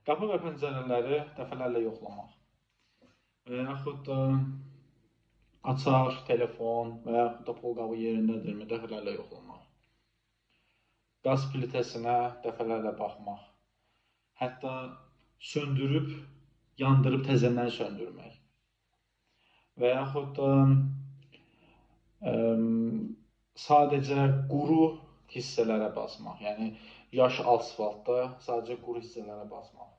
Qapı və pəncərələri dəfələrlə yoxlamaq və yaxud da açar, telefon və yaxud da pulqabı yerindədirmi dəfələrlə yoxlamaq. Qaz plitəsinə dəfələrlə baxmaq. Hətta söndürüb, yandırıb təzədən söndürmək. Və yaxud da sadəcə quru hissələrə basmaq. Yəni, yaş asfaltda sadəcə quru hissələrə basmaq.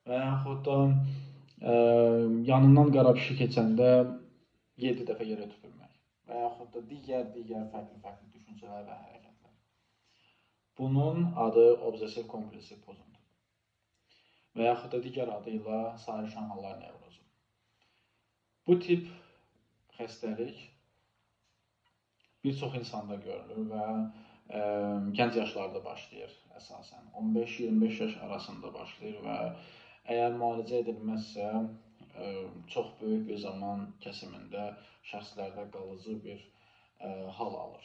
Və yaxud da yanından qara pişik keçəndə 7 dəfə yerə tüpürmək. Və yaxud da digər fərqli düşüncələr və hərəkətlər. Bunun adı obsessiv kompulsiv pozuntudur. Və yaxud da digər adı ilə sayrışan hallar nevrozu. Bu tip xəstəlik bir çox insanda görülür və gənc yaşlarda başlayır əsasən. 15-25 yaş arasında başlayır və əgər müalicə edilməzsə, çox böyük bir zaman kəsimində şəxslərdə qalıcı bir hal alır.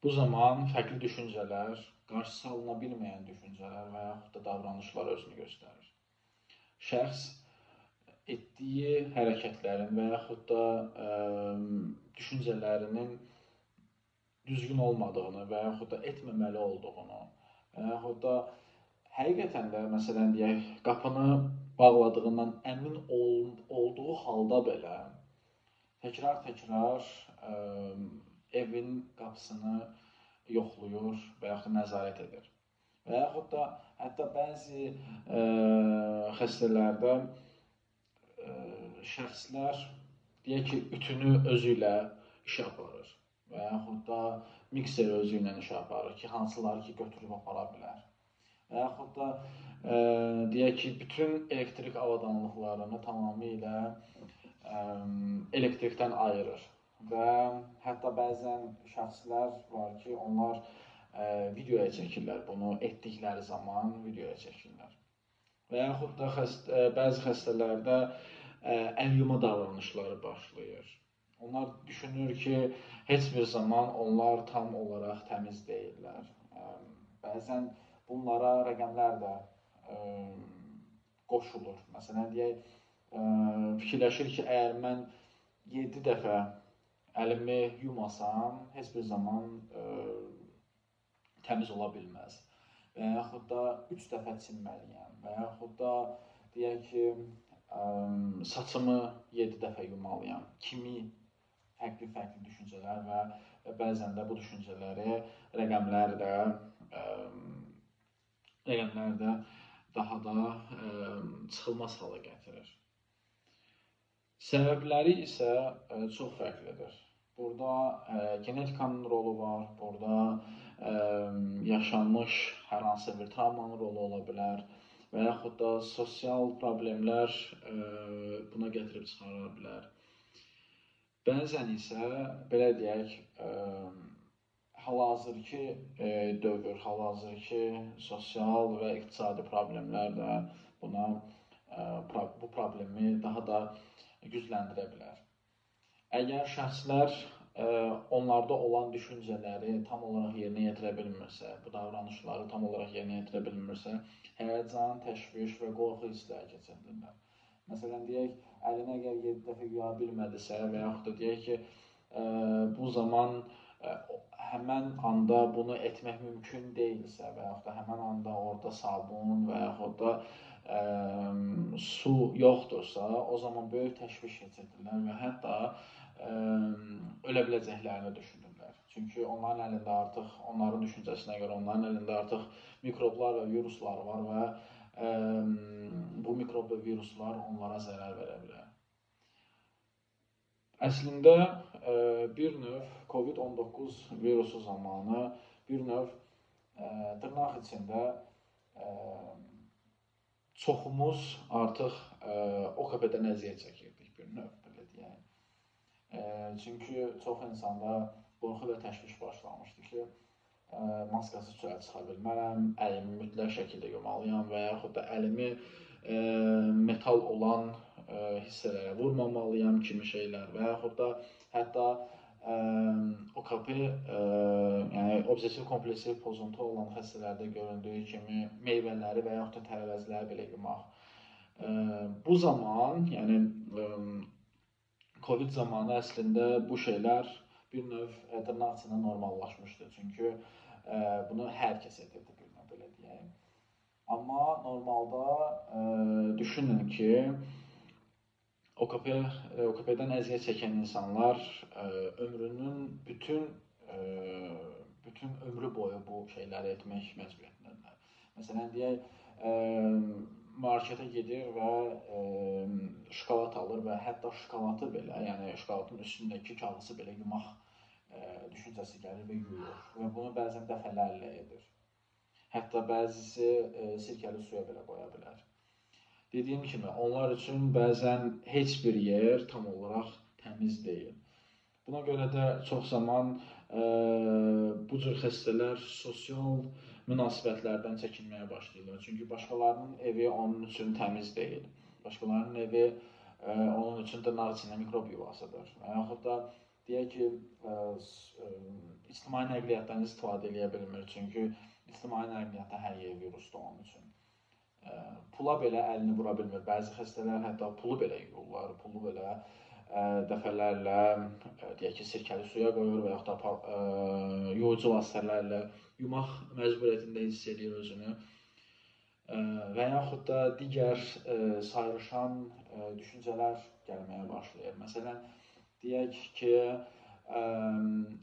Bu zaman fərqli düşüncələr, qarşısı alına bilməyən düşüncələr və yaxud da davranışlar özünü göstərir. Şəxs etdiyi hərəkətlərin və yaxud da düşüncələrinin düzgün olmadığını və yaxud da etməməli olduğunu və yaxud da həqiqətən də, məsələn deyək, qapını bağladığından əmin olduğu halda belə təkrar evin qapısını yoxlayır və yaxud da nəzarət edir. Və yaxud da hətta bəzi xəstələrdə şəxslər deyək ki, ütünü özü ilə işə aparır və yaxud da mikseri özü ilə işə aparır ki, hansıları ki, götürüb apara bilər. Və yaxud da deyək ki, bütün elektrik avadanlıqlarını tamamilə elektrikdən ayırır. Və hətta bəzən şəxslər var ki, onlar videoya çəkirlər, bunu etdikləri zaman videoya çəkirlər. Və yaxud da bəzi xəstələrdə əl yuma davranışları başlayır. Onlar düşünür ki, heç bir zaman onlar tam olaraq təmiz deyirlər. Bəzən bunlara rəqəmlər də qoşulur. Məsələn, deyək, fikirləşir ki, əgər mən 7 dəfə əlimi yumasam, heç bir zaman təmiz ola bilməz. Və yaxud da 3 dəfə çinməliyəm. Və yaxud da deyək ki, saçımı 7 dəfə yumalıyam kimi fərqli düşüncələr və bəzən də bu düşüncələri rəqəmlər də daha da çıxılmaz hala gətirir. Səbəbləri isə çox fərqlidir. Burada genetikanın rolu var, burada yaşanmış hər hansı bir travmanın rolu ola bilər və yaxud da sosial problemlər buna gətirib çıxara bilər. Bəzən isə, belə deyək, hal-hazırki dövr, hal-hazırki sosial və iqtisadi problemlər də bu problemi daha da gücləndirə bilər. Əgər şəxslər onlarda olan düşüncələri tam olaraq yerinə yetirə bilmirsə, bu davranışları tam olaraq yerinə yetirə bilmirsə, həyəcan, təşviş və qorxu hissləri keçirirlər. Məsələn, deyək, əlini əgər 7 dəfə yuya bilmədisə və yaxud da deyək ki, bu zaman həmən anda bunu etmək mümkün deyilsə və yaxud da həmən anda orada sabun və yaxud da su yoxdursa, o zaman böyük təşviş keçirirlər və hətta ölə biləcəklərini düşünürlər. Çünki onların əlində artıq, onların düşüncəsinə görə onların əlində artıq mikroblar və viruslar var və bu mikrob və viruslar onlara zərər verə bilər. Əslində, bir növ COVID-19 virusu zamanı bir növ dırnaq içində çoxumuz artıq o qədərdən əziyyət çəkirdik bir növ, belə deyək. Çünki çox insanda qorxu və təşviş başlamışdı ki, maskasız çölə çıxa bilmərəm, əlimi mütləq şəkildə yumalıyam və yaxud da əlimi metal olan hissələrə vurmamalıyam kimi şeylər və yaxud da hətta OKP, yəni obsessiv kompulsiv pozuntu olan xəstələrdə göründüyü kimi meyvələri və yaxud da tərəvəzləri belə yumaq. Bu zaman, yəni Covid zamanı əslində bu şeylər bir növ dırnaq içində normallaşmışdı. Çünki bunu hər kəs edirdi, bir növ belə deyək. Amma normalda düşünün ki, OKP-dən əziyyət çəkən insanlar ömrünün bütün ömrü boyu bu şeyləri etmək məcburiyyətindədirlər. Məsələn, deyək, marketə gedir və şokolad alır və hətta şokoladı belə, yəni şokoladın üstündəki kağızı belə yumaq düşüncəsi gəlir və yuyur. Və bunu bəzən dəfələrlə edir. Hətta bəzisi sirkəli suya belə qoya bilər. Dediyim kimi, onlar üçün bəzən heç bir yer tam olaraq təmiz deyil. Buna görə də çox zaman bu cür xəstələr sosial münasibətlərdən çəkinməyə başlayırlar. Çünki başqalarının evi onun üçün təmiz deyil. Başqalarının evi onun üçün dırnaq içində mikrob yuvasıdır. Və yaxud da deyək ki, ictimai nəqliyyatdan istifadə edə bilmir. Çünki ictimai nəqliyyatda hər yer virusdur onun üçün. Pula belə əlini vura bilmir. Bəzi xəstələr hətta pulu belə yuyurlar, pulu belə dəfələrlə deyək ki, sirkəli suya qoyur və yaxud da yuyucu vasitələrlə yumaq məcburiyyətində hiss edir özünü və yaxud da digər sayrışan düşüncələr gəlməyə başlayır. Məsələn, deyək ki,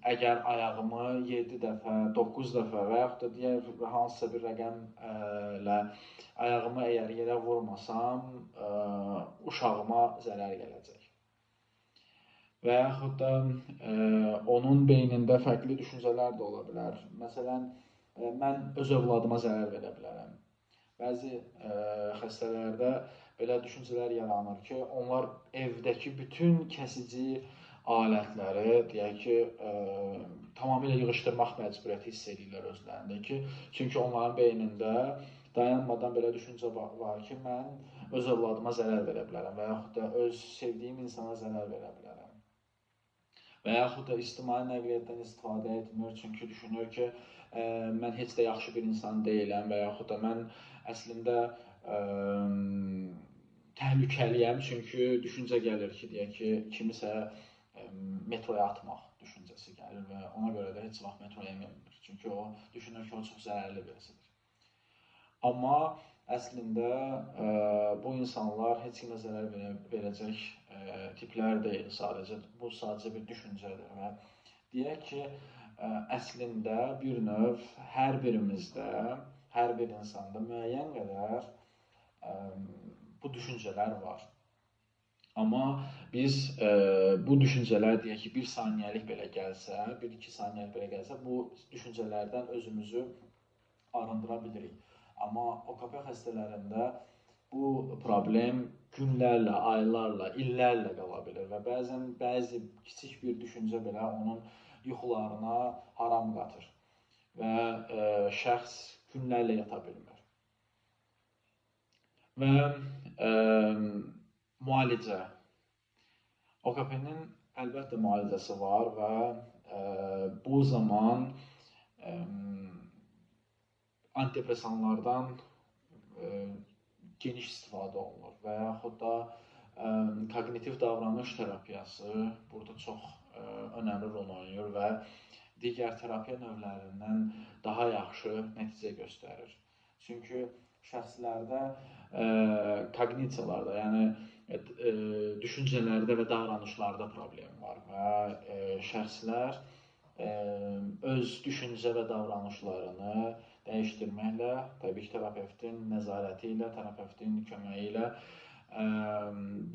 əgər ayağımı 7 dəfə, 9 dəfə və yaxud da deyək, hansısa bir rəqəmlə ayağımı əgər yerə vurmasam, uşağıma zərər gələcək. Və yaxud da onun beynində fərqli düşüncələr də ola bilər. Məsələn, mən öz övladıma zərər verə bilərəm. Bəzi xəstələrdə belə düşüncələr yaranır ki, onlar evdəki bütün kəsici alətləri, deyək ki, tamamilə yığışdırmaq məcburiyyəti hiss edirlər özlərində ki, çünki onların beynində dayanmadan belə düşüncə var ki, mən öz övladıma zərər verə bilərəm və yaxud da öz sevdiyim insana zərər verə bilərəm. Və yaxud da ictimai nəqliyyatdan istifadə etmir, çünki düşünür ki, mən heç də yaxşı bir insan deyiləm və yaxud da mən əslində təhlükəliyəm, çünki düşüncə gəlir ki, deyək ki, kimisə metroya atmaq düşüncəsi gəlir və ona görə də heç vaxt metroya minmir. Çünki o düşünür ki, o çox zərərli birisidir. Amma əslində bu insanlar heç kimə zərər verəcək tiplər deyil, bu sadəcə bir düşüncədir və deyək ki, əslində bir növ hər birimizdə, hər bir insanda müəyyən qədər bu düşüncələr var. Amma biz bu düşüncələr deyək ki, 1 saniyəlik belə gəlsə, 1-2 saniyəlik belə gəlsə, bu düşüncələrdən özümüzü arındıra bilirik. Amma OKP xəstələrində bu problem günlərlə, aylarla, illərlə qala bilir və bəzən bəzi kiçik bir düşüncə belə onun yuxularına haram qatır və şəxs günlərlə yata bilmir. Və müalicə. OKP-nin əlbəttə müalicəsi var və bu zaman antidepressanlardan geniş istifadə olunur və yaxud da koqnitiv davranış terapiyası burada çox önəmli rol oynayır və digər terapiya növlərindən daha yaxşı nəticə göstərir. Çünki şəxslərdə koqnisiyalarda, yəni düşüncələrdə və davranışlarda problem var və şəxslər öz düşüncə və davranışlarını dəyişdirməklə, təbii ki, terapevtin nəzarəti ilə, terapevtin köməyi ilə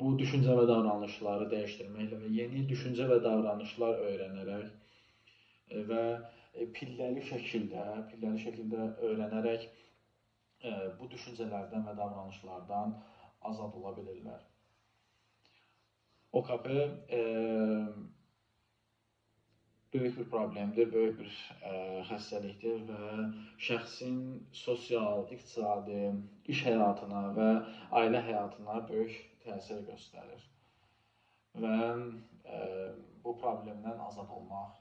bu düşüncə və davranışları dəyişdirməklə və yeni düşüncə və davranışlar öyrənərək və pilləli şəkildə öyrənərək bu düşüncələrdən və davranışlardan azad ola bilirlər. OKP böyük bir problemdir, böyük bir xəstəlikdir və şəxsin sosial, iqtisadi, iş həyatına və ailə həyatına böyük təsir göstərir. Və bu problemdən azad olmaq